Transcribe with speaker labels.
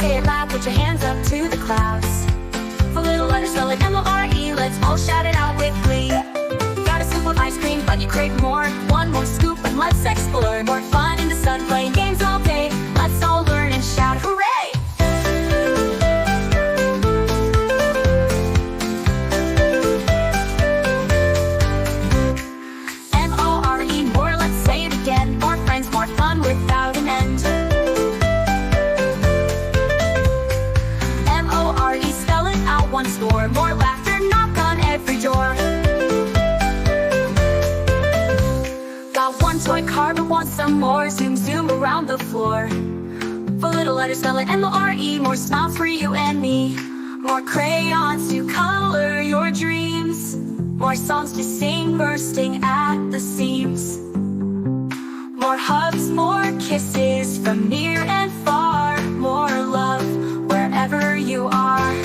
Speaker 1: say it loud, put your hands up to the clouds. For little letters, spell it M-O-R-E, let's all shout it out with glee. Got a scoop of ice cream, but you crave more. One more scoop and let's explore. More fun in the sun, playing games all day. Let's all learn and shout hooray! M-O-R-E, more, let's say it again. More friends, more fun without an end. M-O-R-E, spell it out once more. More laughter, knock on every door. Got one toy car but want some more. Zoom, zoom around the floor. For little letters, spell it M-O-R-E. More smiles for you and me. More crayons to color your dreams. More songs to sing, bursting at the seams. More hugs, more kisses from near and far. More love wherever you are.